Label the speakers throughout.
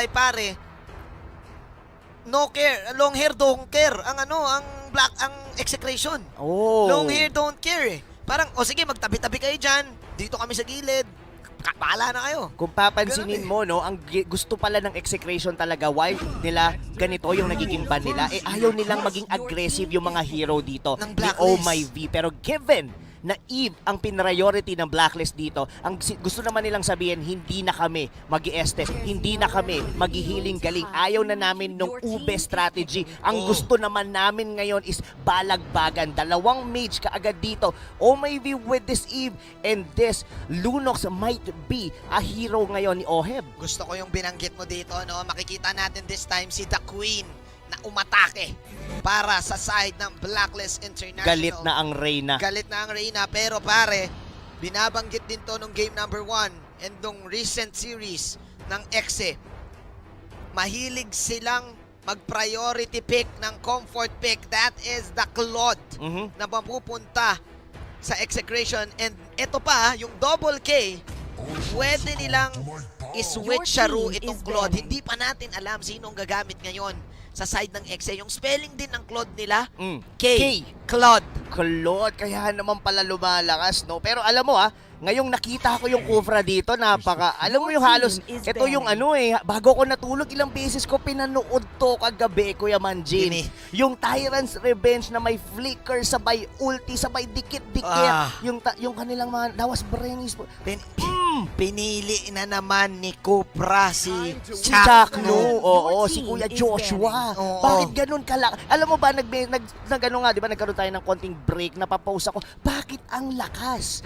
Speaker 1: bagay pare, no care, long hair don't care. Ang ang execration.
Speaker 2: Oh.
Speaker 1: Long hair don't care eh. Parang, sige, magtabi-tabi kayo dyan. Dito kami sa gilid. Bahala na kayo.
Speaker 2: Kung papansinin
Speaker 1: Ganun eh.
Speaker 2: mo, no, ang gusto pala ng execration talaga, why nila ganito yung nagiging ban nila, ayaw nilang maging aggressive yung mga hero dito
Speaker 1: Ng
Speaker 2: ni
Speaker 1: Blacklist.
Speaker 2: Oh My V. Pero given na Eve ang priority ng Blacklist dito, ang gusto naman nilang sabihin, hindi na kami mag-i-estes, hindi na kami mag-healing galing. Ayaw na namin nung ube strategy. Ang gusto naman namin ngayon is balagbagan. 2 mage kaagad dito. Oh My V with this Eve, and this Lunox might be a hero ngayon ni Oheb.
Speaker 1: Gusto ko yung binanggit mo dito, no? Makikita natin this time si The Queen na umatake para sa side ng Blacklist International.
Speaker 2: Galit na ang Reyna.
Speaker 1: Galit na ang Reyna, pero pare, binabanggit din to nung game number 1 and nung recent series ng Exe. Mahilig silang mag-priority pick ng comfort pick. That is the Claude na mapupunta sa execration. And ito pa, yung double K, pwede nilang i-switch sharu itong Claude. Hindi pa natin alam sino ang gagamit ngayon sa side ng Exe. Yung spelling din ng Claude nila, K. Claude.
Speaker 2: Claude, kaya naman pala lumalakas, no? Pero alam mo ngayong nakita ko yung Kufra dito, alam mo yung halos, ito yung bago ko natulog, ilang beses ko pinanood to kagabi, Kuya Manjin.
Speaker 1: Dini.
Speaker 2: Yung Tyrant's Revenge na may flicker, sabay ulti, sabay dikit-dikit. Yung kanilang mga, dawas brengis.
Speaker 1: Pinili na naman ni Cupra si
Speaker 2: Chuck
Speaker 1: Chuck
Speaker 2: No. Oo,
Speaker 3: Your
Speaker 2: si
Speaker 3: team
Speaker 2: Kuya
Speaker 3: is
Speaker 2: Joshua.
Speaker 1: Oo.
Speaker 2: Bakit ganun kalak? Alam mo ba, nagano nga, di ba, nagkaroon tayo ng konting break, napapause ako. Bakit ang lakas?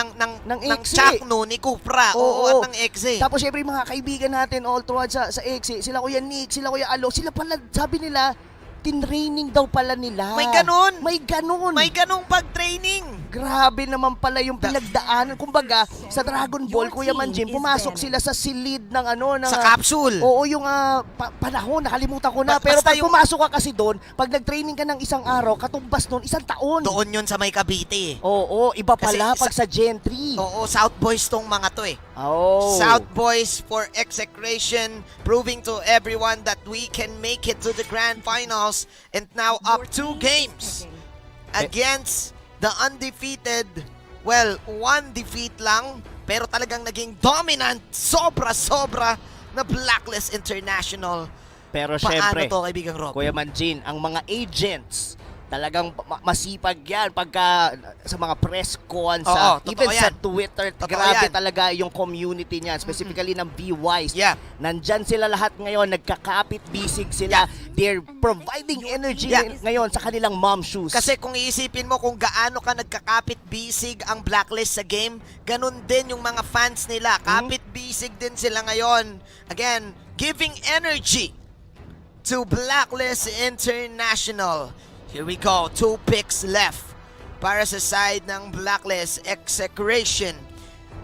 Speaker 1: ng
Speaker 2: Exe.
Speaker 1: Chuck No ni Cupra. Oo, at ng Exe.
Speaker 2: Tapos syempre mga kaibigan natin all throughout sa Exe, sila Kuya Nick, sila Kuya Alo, sila pala, sabi nila, tinraining daw pala nila.
Speaker 1: May ganun.
Speaker 2: May ganun.
Speaker 1: May ganung pag-training.
Speaker 2: Grabe naman pala yung pinagdaanan. Kumbaga, sa Dragon Ball, Kuya Manjin, pumasok sila sa silid ng
Speaker 1: Sa capsule.
Speaker 2: Oo, yung panahon, nakalimutan ko na. Pero
Speaker 1: Basta
Speaker 2: pag pumasok ka kasi doon, pag nag-training ka ng isang araw, katumbas noon, 1 taon.
Speaker 1: Doon yun sa may Cavite.
Speaker 2: Oo, iba pala
Speaker 1: Kasi
Speaker 2: pag sa Gen 3.
Speaker 1: Oo, South Boys tong mga to eh.
Speaker 2: Oh.
Speaker 1: South Boys for execration, proving to everyone that we can make it to the grand finals, and now up 2 games against the undefeated, 1 defeat lang, pero talagang naging dominant, sobra-sobra na Blacklist International.
Speaker 2: Pero
Speaker 1: Paano
Speaker 2: syempre,
Speaker 1: to, kaibigang Rob?
Speaker 2: Kuya Manjin, ang mga agents, talagang masipag yan pagka sa mga press cons,
Speaker 1: Oo,
Speaker 2: even
Speaker 1: totoo
Speaker 2: sa
Speaker 1: yan.
Speaker 2: Twitter,
Speaker 1: Totoo
Speaker 2: grabe
Speaker 1: yan.
Speaker 2: talaga yung community niyan, specifically ng B-Wise.
Speaker 1: Yeah.
Speaker 2: Nandyan sila lahat ngayon, nagkakapit bisig sila. They're providing energy ngayon sa kanilang mom shoes.
Speaker 1: Kasi kung iisipin mo kung gaano ka nagkakapit bisig ang Blacklist sa game, ganun din yung mga fans nila. Kapit bisig din sila ngayon. Again, giving energy to Blacklist International. Here we go, 2 picks left para sa side ng Blacklist Execration.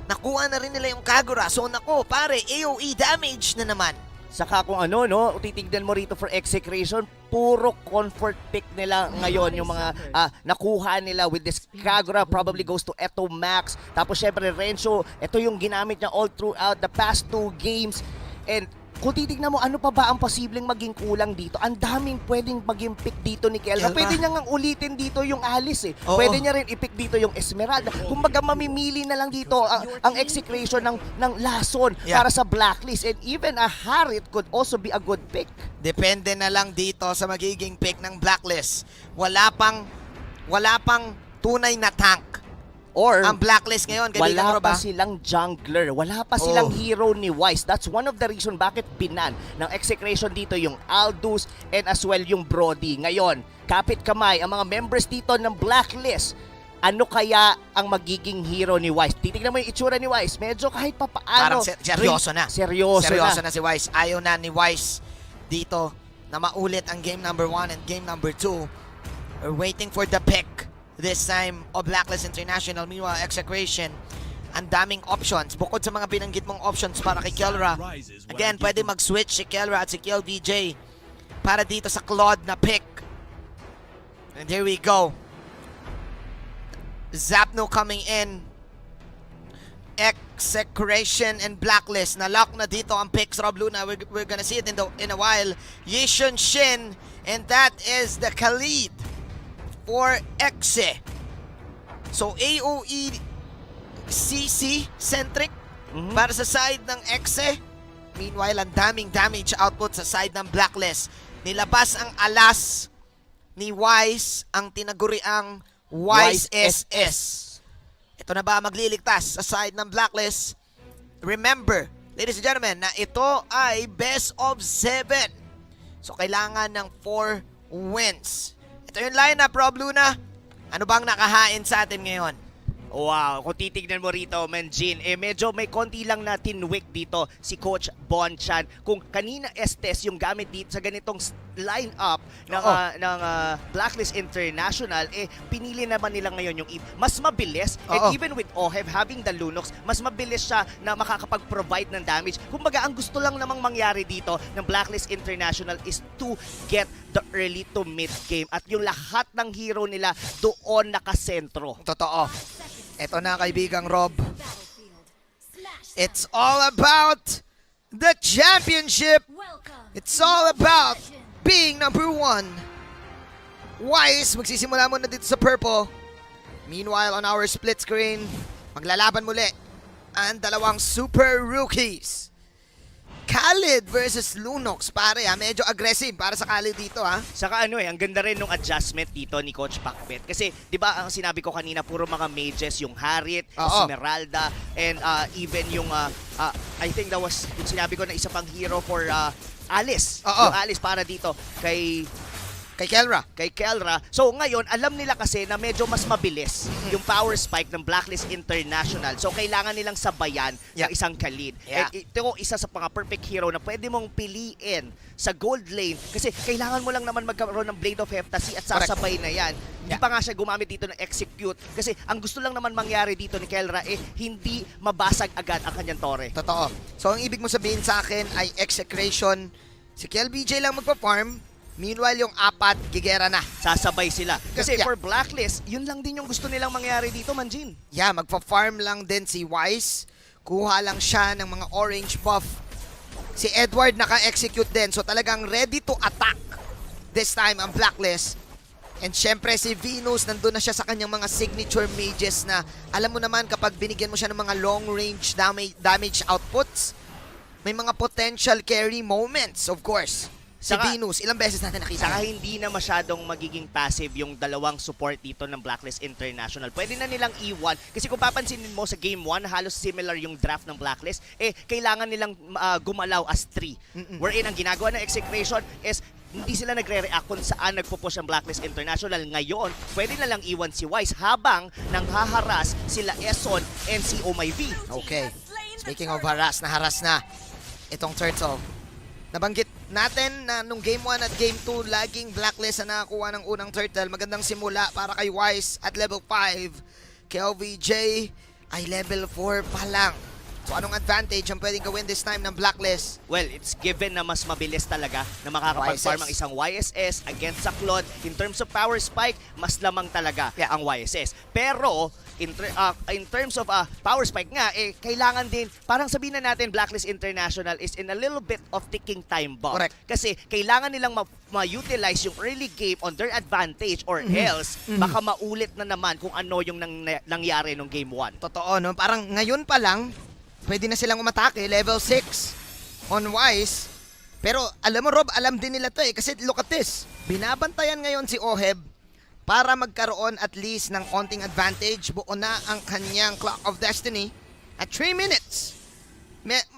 Speaker 1: Nakuha na rin nila yung Kagura. So nako, pare, AoE damage na naman.
Speaker 2: Saka kung titignan mo rito for execration, puro comfort pick nila ngayon yung mga nakuha nila with this Kagura, probably goes to Eto Max. Tapos syempre Renzo, ito yung ginamit niya all throughout the past 2 games. And kung titignan mo, ano pa ba ang posibleng maging kulang dito? Ang daming pwedeng maging pick dito ni Kelra. Pwede niya ngang ulitin dito yung Alice eh.
Speaker 1: Oo.
Speaker 2: Pwede niya rin i-pick dito yung Esmeralda. Kumbaga mamimili na lang dito ang execration ng lason para sa Blacklist. And even a Harit could also be a good pick.
Speaker 1: Depende na lang dito sa magiging pick ng Blacklist. Wala pang tunay na tank
Speaker 2: Or
Speaker 1: ang Blacklist ngayon.
Speaker 2: wala pa silang jungler, wala pa silang hero ni Wise. That's one of the reason bakit binan ng execration dito yung Aldous and as well yung Brody. Ngayon, kapit kamay ang mga members dito ng Blacklist. Ano kaya ang magiging hero ni Wise? Titignan mo yung itsura ni Wise. Medyo kahit papaano.
Speaker 1: Parang seryoso na.
Speaker 2: Seryoso
Speaker 1: na si Wise. Ayaw na ni Wise dito na maulit ang game number 1 and game number 2. We're waiting for the pick this time of Blacklist International. Meanwhile, Execration, ang daming options. Bukod sa mga binanggit mong options para kay Kelra, again, pwede mag-switch si Kelra at si Kiel DJ para dito sa Claude na pick. And here we go. Zapno coming in. Execration and Blacklist. Na-lock na dito ang picks, Rob Luna. We're gonna see it in a while. Yishun Shin, and that is the Khalid for Exe. So, AOE CC centric para sa side ng Exe. Meanwhile, ang daming damage output sa side ng Blacklist. Nilabas ang alas ni Wise, ang tinaguriang Wise SS. Ito na ba magliligtas sa side ng Blacklist? Remember, ladies and gentlemen, na ito ay best of 7. So, kailangan ng 4 wins. Ito yung lineup, Rob Luna. Ano bang nakahain sa atin ngayon?
Speaker 2: Wow, kung titignan mo rito, Manjin, medyo may konti lang na tinwik dito si Coach Bon Chan. Kung kanina Estes yung gamit dito sa ganitong line-up ng Blacklist International, pinili naman nila ngayon yung Eve. Mas mabilis, and even with Oheb having the Lunox, mas mabilis siya na makakapag-provide ng damage. Kumbaga, ang gusto lang namang mangyari dito ng Blacklist International is to get the early to mid game at yung lahat ng hero nila doon nakasentro.
Speaker 1: Totoo. Ito na, kaibigang Rob. It's all about the championship. It's all about being number 1. Wise, magsisimula muna dito sa purple. Meanwhile, on our split screen, maglalaban muli ang dalawang super rookies. Khalid versus Lunox, pare medyo aggressive para sa Khalid dito
Speaker 2: Saka ang ganda rin ng adjustment dito ni Coach Pacbet. Kasi, di ba, ang sinabi ko kanina, puro mga mages, yung Harit, Esmeralda, and even yung, I think that was, yung sinabi ko na isa pang hero for Alice. Yung Alice para dito kay Kelra. So ngayon, alam nila kasi na medyo mas mabilis yung power spike ng Blacklist International. So kailangan nilang sabayan ng isang Khalid. Ito isa sa mga perfect hero na pwede mong piliin sa gold lane kasi kailangan mo lang naman magkaroon ng Blade of Heptasy at sasabay na yan. Hindi pa nga siya gumamit dito ng execute kasi ang gusto lang naman mangyari dito ni Kelra hindi mabasag agad ang kanyang tore.
Speaker 1: Totoo. So ang ibig mo sabihin sa akin ay execration. Si KLBJ lang magpa-farm. Meanwhile, yung apat, gigera na.
Speaker 2: Sasabay sila. Kasi for Blacklist, yun lang din yung gusto nilang mangyari dito, Manjin.
Speaker 1: Yeah, magpa-farm lang din si Wise. Kuha lang siya ng mga orange buff. Si Edward naka-execute din. So talagang ready to attack this time ang Blacklist. And syempre si Venus, nandun na siya sa kanyang mga signature mages na alam mo naman kapag binigyan mo siya ng mga long range damage outputs, may mga potential carry moments, of course. Si Venus, ilang beses natin nakita.
Speaker 2: Saka hindi na masyadong magiging passive yung dalawang support dito ng Blacklist International. Pwede na nilang iwan. Kasi kung papansinin mo sa Game 1, halos similar yung draft ng Blacklist, kailangan nilang gumalaw as 3. Wherein ang ginagawa ng execution is hindi sila nagre-react kung saan nagpo-push ang Blacklist International. Ngayon, pwede na lang iwan si Wise habang nanghaharas sila Eson and si Oh My V.
Speaker 1: Okay. Speaking of haras na itong Turtle. Nabanggit natin na nung Game 1 at Game 2, laging Blacklist na nakakuha ng unang Turtle. Magandang simula para kay Wise at level 5. Kay OVJ ay level 4 pa lang. So anong advantage ang pwedeng gawin this time ng Blacklist?
Speaker 2: Well, it's given na mas mabilis talaga na makakapag-farm ang isang YSS against sa Claude. In terms of power spike, mas lamang talaga ang YSS. Pero, in terms of power spike nga, kailangan din, parang sabihin na natin, Blacklist International is in a little bit of ticking time bomb.
Speaker 1: Correct.
Speaker 2: Kasi kailangan nilang ma-utilize yung early game on their advantage or else, baka maulit na naman kung ano yung nangyari nung Game 1.
Speaker 1: Totoo, no? Parang ngayon pa lang, pwede na silang umatake, level 6 on Wise. Pero alam mo Rob, alam din nila to kasi look at this. Binabantayan ngayon si Oheb para magkaroon at least ng konting advantage. Buo na ang kanyang Clock of Destiny at 3 minutes.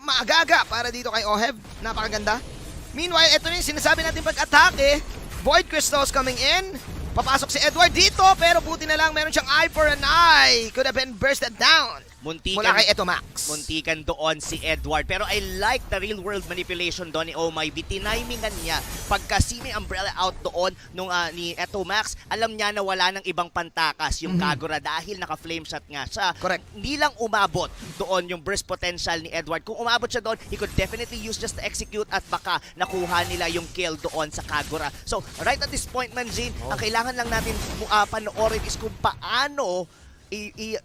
Speaker 1: Maaga-aga para dito kay Oheb. Napakaganda. Meanwhile, ito na yung sinasabi natin pag-atake. Void Crystals coming in. Papasok si Edward dito pero buti na lang meron siyang eye for an eye. Could have been bursted down. Mula kay Etomax.
Speaker 2: Muntikan doon si Edward. Pero I like the real world manipulation doon ni Oh My B. Tinimingan niya. Pagka sini umbrella out doon nung ni Etomax, alam niya na wala ng ibang pantakas yung Kagura dahil naka-flame shot nga siya.
Speaker 1: Correct.
Speaker 2: Hindi lang umabot doon yung burst potential ni Edward. Kung umabot siya doon, he could definitely use just to execute at baka nakuha nila yung kill doon sa Kagura. So, right at this point, Manjin, ang kailangan lang natin panoorin is kung paano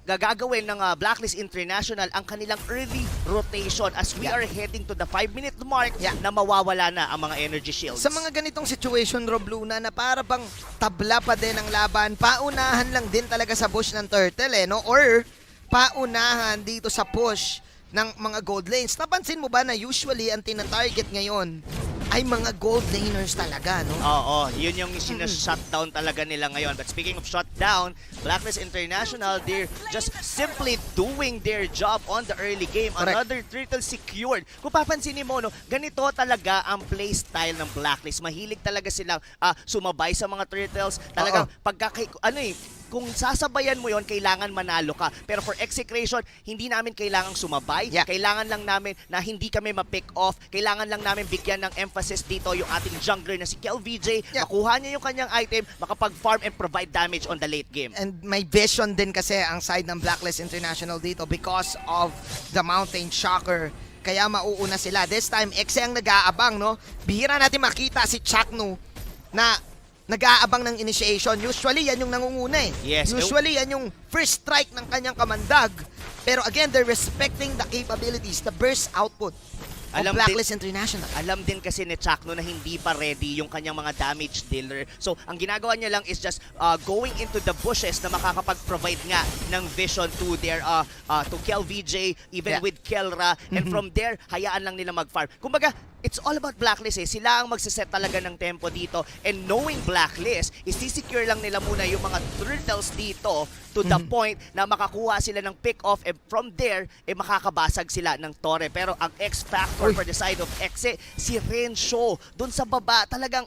Speaker 2: gagawin ng Blacklist International ang kanilang early rotation as we are heading to the 5-minute mark na mawawala na ang mga energy shields.
Speaker 1: Sa mga ganitong situation, Rob Luna, na para bang tabla pa din ang laban, paunahan lang din talaga sa push ng Turtle, no? Or paunahan dito sa push ng mga gold lanes. Napansin mo ba na usually ang tina-target ngayon ay mga gold laners talaga, no?
Speaker 2: Oo, yun yung sinashutdown talaga nila ngayon. But speaking of shutdown, Blacklist International, they're just simply doing their job on the early game.
Speaker 1: Correct.
Speaker 2: Another turtle secured. Kung papansinin mo, no, ganito talaga ang playstyle ng Blacklist. Mahilig talaga silang sumabay sa mga turtles. Talagang kung sasabayan mo yon, kailangan manalo ka. Pero for execution, hindi namin kailangang sumabay.
Speaker 1: Yeah.
Speaker 2: Kailangan lang namin na hindi kami ma-pick off. Kailangan lang namin bigyan ng emphasis dito yung ating jungler na si KelVJ.
Speaker 1: Yeah.
Speaker 2: Makuha niya yung kanyang item, makapag-farm and provide damage on the late game.
Speaker 1: And may vision din kasi ang side ng Blacklist International dito because of the Mountain Shocker. Kaya mauuna sila. This time, Exe ang nag-aabang, no? Bihira natin makita si Chaknu na nag-aabang ng initiation. Usually, yan yung nangunguna eh.
Speaker 2: Yes.
Speaker 1: Usually, yan yung first strike ng kanyang kamandag. Pero again, they're respecting the capabilities, the burst output of Blacklist International.
Speaker 2: Alam din kasi ni Chakno na hindi pa ready yung kanyang mga damage dealer. So, ang ginagawa niya lang is just going into the bushes na makakapag-provide nga ng vision to their to KelVJ, even with Kelra. And from there, hayaan lang nila mag-farm. Kumbaga, it's all about Blacklist eh. Sila ang magsiset talaga ng tempo dito. And knowing Blacklist, isi-secure lang nila muna yung mga turtles dito to the point na makakuha sila ng pick-off and from there, makakabasag sila ng Torre. Pero ang X-Factor for the side of Exe, si Renzo, dun sa baba, talagang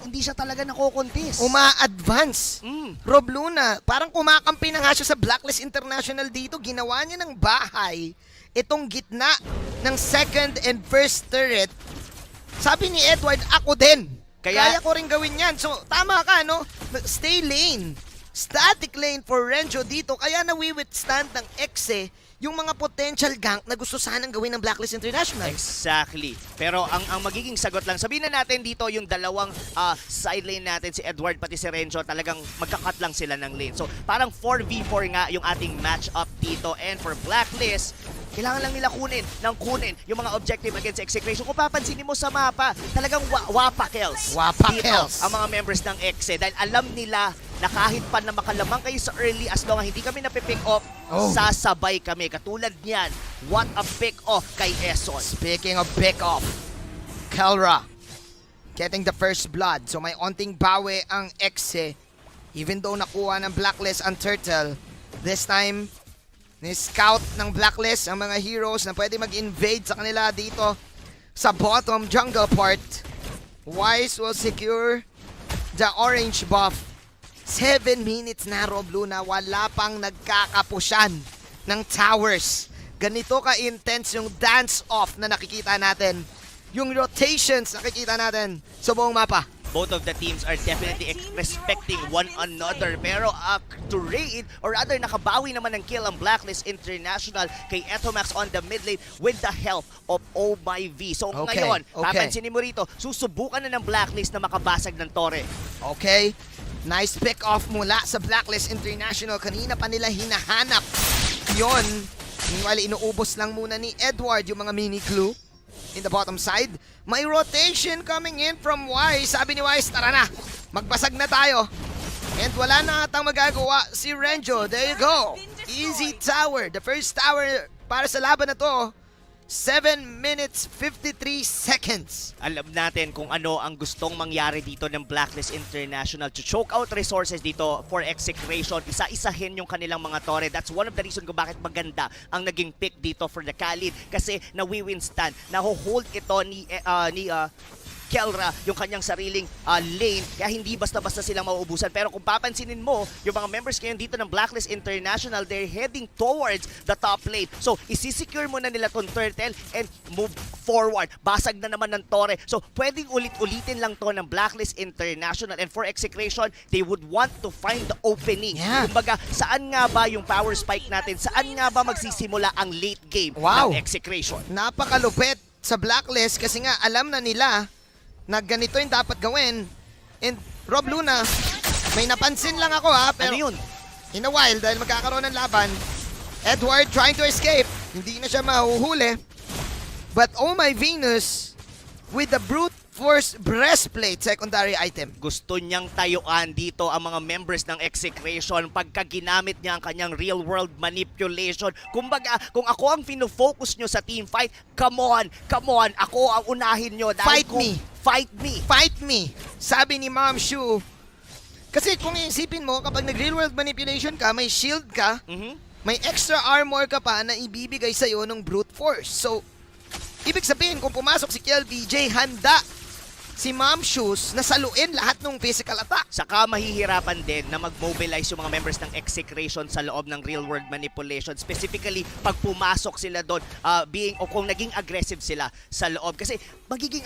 Speaker 2: hindi siya talaga nakokontis.
Speaker 1: Uma-advance. Rob Luna, parang kumakampi na nga siya sa Blacklist International dito. Ginawa niya ng bahay itong gitna ng second and first turret. Sabi ni Edward, ako din. Kaya ko rin gawin yan. So, tama ka, no? Stay lane. Static lane for Renzo dito. Kaya nawi-withstand ng Exe yung mga potential gank na gusto sanang gawin ng Blacklist International.
Speaker 2: Exactly. Pero ang magiging sagot lang, sabihin na natin dito yung dalawang side lane natin, si Edward pati si Renzo, talagang magkakat lang sila ng lane. So parang 4v4 nga yung ating match-up dito. And for Blacklist, kailangan lang nila kunin yung mga objective against execution. Kung papansinin mo sa mapa, talagang wapa kills.
Speaker 1: Wapa
Speaker 2: dito
Speaker 1: kills.
Speaker 2: ang mga members ng Exe dahil alam nila na kahit pa na makalamang kayo sa early, as long as hindi kami napipick off, sasabay kami. Katulad niyan, what a pick off kay Eson.
Speaker 1: Speaking of pick off, Kelra getting the first blood. So may onting bawi ang Exe. Even though nakuha ng Blacklist ang Turtle, this time, ni-scout ng Blacklist ang mga heroes na pwede mag-invade sa kanila dito sa bottom jungle part. Wise will secure the orange buff. 7 minutes na, Rob Luna, wala pang nagkakapusyan ng towers. Ganito ka-intense yung dance-off na nakikita natin. Yung rotations nakikita natin sa buong mapa.
Speaker 2: Both of the teams are definitely respecting one another. Pero to raid, or rather nakabawi naman ng kill ang Blacklist International kay Etomax on the mid lane with the help of Oh My V. So ngayon, papansinin mo rito, susubukan na ng Blacklist na makabasag ng Torre.
Speaker 1: Okay. Nice pick off mula sa Blacklist International. Kanina pa nila hinahanap yon. Meanwhile, inuubos lang muna ni Edward yung mga mini glue in the bottom side. May rotation coming in from Wise. Sabi ni Wise, tara na, magbasag na tayo. And wala na atang magagawa si Renzo. There you go. Easy tower. The first tower para sa laban na to. 7 minutes 53 seconds.
Speaker 2: Alam natin kung ano ang gustong mangyari dito ng Blacklist International to choke out resources dito for execution. Isa-isahin yung kanilang mga Torre. That's one of the reason kung bakit maganda ang naging pick dito for the Khalid. Kasi nawi-withstand, naho-hold ito ni Kelra yung kanyang sariling lane, kaya hindi basta-basta silang mauubusan. Pero kung papansinin mo, yung mga members ngayon dito ng Blacklist International, they're heading towards the top lane. So, isisecure mo na nila tong turtle and move forward. Basag na naman ng Torre. So, pwedeng ulit-ulitin lang to ng Blacklist International. And for execution, they would want to find the opening.
Speaker 1: Yeah.
Speaker 2: Kumbaga, saan nga ba yung power spike natin? Saan nga ba magsisimula ang late game ng execution?
Speaker 1: Napakalupit sa Blacklist kasi nga alam na nila na ganito yung dapat gawin. And Rob Luna, may napansin lang ako pero
Speaker 2: Ano yun?
Speaker 1: in a while dahil magkakaroon ng laban. Edward trying to escape. Hindi na siya mahuhuli. But oh my Venus, with the brute force breastplate, secondary item.
Speaker 2: Gusto niyang tayuan dito ang mga members ng Execration pagka ginamit niya ang kanyang real world manipulation. Kumbaga, kung ako ang fino-focus nyo sa team fight, come on, ako ang unahin nyo.
Speaker 1: Fight me.
Speaker 2: Fight me.
Speaker 1: Fight me, sabi ni Ma'am Shu. Kasi kung iisipin mo, kapag nag-real world manipulation ka, may shield ka, may extra armor ka pa na ibibigay sa'yo ng brute force. So, ibig sabihin, kung pumasok si KLVJ, handa si Ma'am Shoes na saluin lahat ng physical attack.
Speaker 2: Saka mahihirapan din na mag-mobilize yung mga members ng Execration sa loob ng real world manipulation. Specifically, pag pumasok sila doon, o kung naging aggressive sila sa loob. Kasi magiging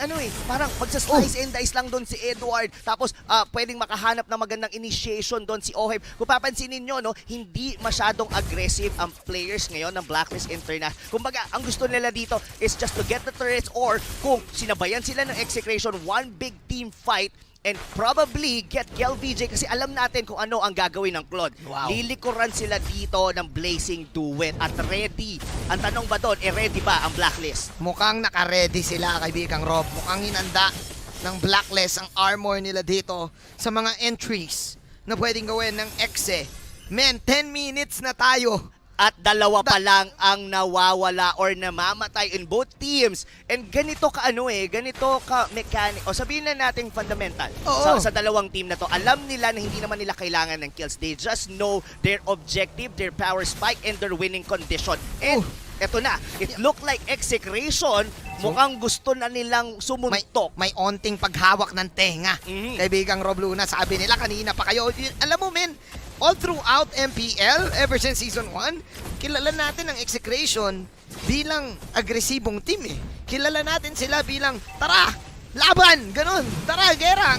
Speaker 2: parang magsa-slice and dice lang doon si Edward. Tapos pwedeng makahanap ng magandang initiation doon si Oheb. Kung papansinin nyo, no, hindi masyadong aggressive ang players ngayon ng Blacklist International. Kumbaga, ang gusto nila dito is just to get the turrets, or kung sinabayan sila ng Execration, one big team fight and probably get KLVJ kasi alam natin kung ano ang gagawin ng Claude.
Speaker 1: Wow.
Speaker 2: Lilikuran sila dito ng Blazing Duet at ready. Ang tanong ba doon, ready ba ang Blacklist?
Speaker 1: Mukhang naka-ready sila, kaibigang Rob. Mukhang hinanda ng Blacklist ang armor nila dito sa mga entries na pwedeng gawin ng Exe. Men, 10 minutes na tayo.
Speaker 2: At dalawa pa lang ang nawawala or namamatay in both teams. And ganito ka ganito ka mechanic. O sabihin na natin fundamental. Sa dalawang team na to, alam nila na hindi naman nila kailangan ng kills. They just know their objective, their power spike, and their winning condition. And eto na, it looked like Execration, mukhang gusto na nilang sumuntok.
Speaker 1: May onting paghawak ng tenga. Kaibigang Rob Luna, sabi nila kanina pa kayo. Alam mo men, all throughout MPL, ever since Season 1, kilala natin ang Execration bilang agresibong team eh. Kilala natin sila bilang, tara, laban, ganun, tara, gera.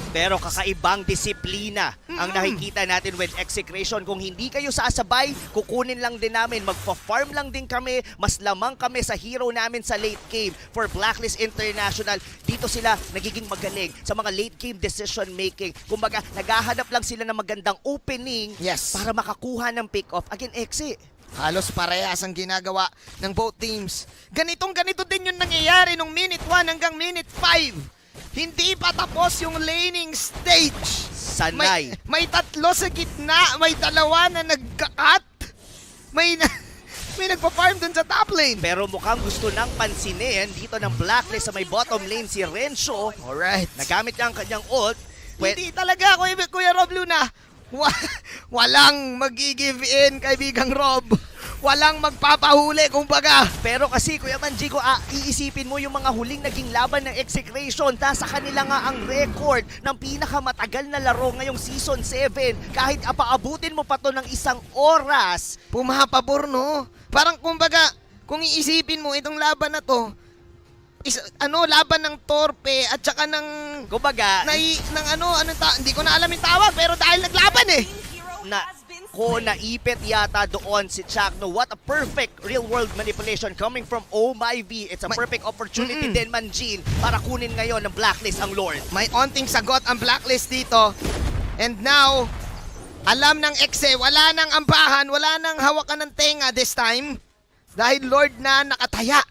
Speaker 1: Pero
Speaker 2: kakaibang disiplina ang nakikita natin with Execration. Kung hindi kayo sasabay, kukunin lang din namin, magpa-farm lang din kami, mas lamang kami sa hero namin sa late game. For Blacklist International, dito sila nagiging magaling sa mga late game decision making. Kumbaga, naghahanap lang sila ng magandang opening para makakuha ng pick-off. Again, Exe,
Speaker 1: halos parehas ang ginagawa ng both teams. Ganito din yung nangyayari nung minute 1 hanggang minute 5. Hindi pa tapos yung laning stage.
Speaker 2: Sanay.
Speaker 1: May tatlo sa gitna, may dalawa na nagka-cut. May nagpa-farm dun sa top lane.
Speaker 2: Pero mukhang gusto nang pansinin dito ng Blacklist sa may bottom lane si Renzo.
Speaker 1: Alright.
Speaker 2: Nagamit niya ang kanyang ult.
Speaker 1: Hindi talaga, Kuya Rob Luna. Walang mag-give in, kaibigang Rob. Walang magpapahuli, kumbaga.
Speaker 2: Pero kasi, Kuya Manjigo, iisipin mo yung mga huling naging laban ng Execration. Sa kanila nga ang record ng pinakamatagal na laro ngayong Season 7. Kahit apaabutin mo pa to ng 1 oras.
Speaker 1: Pumapabor, no? Parang kumbaga, kung iisipin mo itong laban na to, laban ng Torpe at saka ng
Speaker 2: kumbaga
Speaker 1: hindi ko na alam yung tawag pero dahil naglaban
Speaker 2: naipit yata doon si Chakno. What a perfect real-world manipulation coming from Oh My V. It's a perfect opportunity din, Manjin, para kunin ngayon ng Blacklist ang Lord.
Speaker 1: May onting sagot ang Blacklist dito. And now, alam ng Exe, wala nang ambahan, wala nang hawakan ng tenga this time. Dahil Lord na nakataya.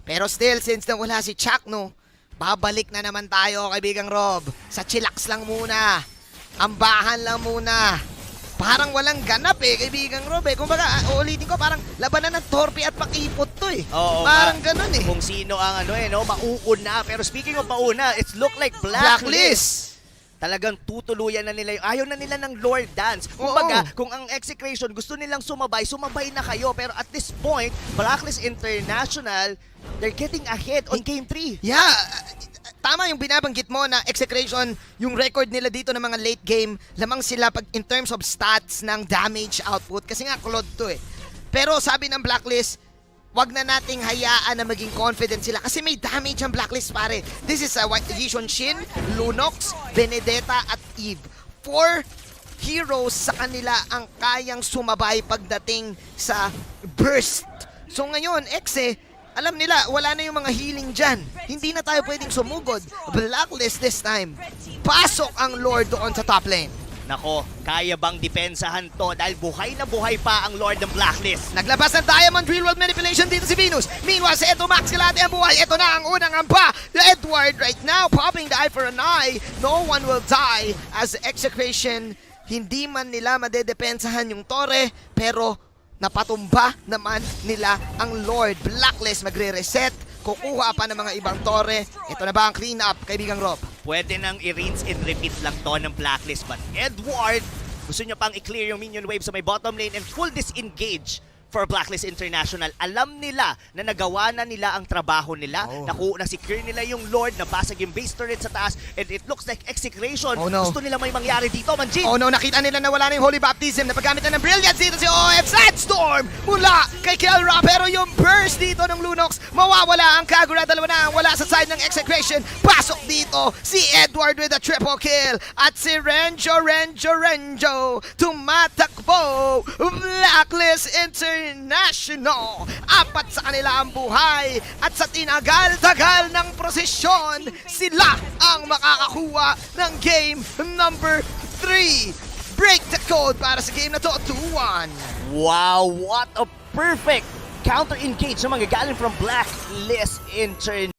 Speaker 1: Pero still, since na wala si Chakno, babalik na naman tayo, kaibigang Rob. Sa chillax lang muna. Ambahan lang muna. Parang walang ganap kaibigang Rob Kumbaga, uulitin ko, parang labanan ng Torpe at pakipot to
Speaker 2: Oo,
Speaker 1: parang ganun
Speaker 2: Kung sino ang mauuna. Pero speaking of mauna, it look like Blacklist. Talagang tutuluyan na nila ayaw na nila ng Lord Dance. Kumbaga, kung ang Execration gusto nilang sumabay na kayo. Pero at this point, Blacklist International, they're getting ahead on Game 3.
Speaker 1: Yeah, tama yung binabanggit mo na Execration, yung record nila dito ng mga late game, lamang sila pag in terms of stats ng damage output. Kasi nga, Claude to Pero sabi ng Blacklist, wag na nating hayaan na maging confident sila kasi may damage ang Blacklist, pare. This is Yishun Shin, Lunox, Benedetta at Eve. 4 heroes sa kanila ang kayang sumabay pagdating sa burst. So ngayon, Exe, alam nila, wala na yung mga healing dyan. Hindi na tayo pwedeng sumugod. Blacklist this time. Pasok ang Lord doon sa top lane.
Speaker 2: Nako, kaya bang depensahan to dahil buhay na buhay pa ang Lord ng Blacklist.
Speaker 1: Naglabas ng Diamond Real World Manipulation dito si Venus. Meanwhile, si Edo Max Kilate ang buhay. Ito na ang unang amba. Edward right now popping the eye for an eye. No one will die as execration. Hindi man nila madedepensahan yung Torre, pero napatumba naman nila ang Lord. Blacklist magre-reset. Kukuha pa ng mga ibang Torre. Ito na ba ang clean up, kaibigang Rob?
Speaker 2: Pwede nang i-rinse and repeat lang to ng Blacklist. But Edward, gusto nyo pang i-clear yung minion wave sa may bottom lane and full disengage for Blacklist International. Alam nila na nagawa na nila ang trabaho nila. Na-secure nila yung Lord, nabasag yung base turret sa taas, and it looks like execration.
Speaker 1: Oh, no.
Speaker 2: Gusto nila may mangyari dito, Manjin.
Speaker 1: Oh no, nakita nila na wala na yung Holy Baptism. Napagamit na ng Brilliance dito si OF Sandstorm mula kay Kelra. Pero yung burst dito ng Lunox, mawawala ang Kagura. Dalawa na ang wala sa side ng execration. Pasok dito si Edward with a triple kill. At si Renjo tumatakbo. Blacklist International. Apat sa kanila ang buhay. At sa tinagal-tagal ng prosesyon, sila ang makakakuha ng game number 3. Break the code para sa game na to, 2-1.
Speaker 2: Wow, what a perfect counter-engage na manggagaling from Blacklist International.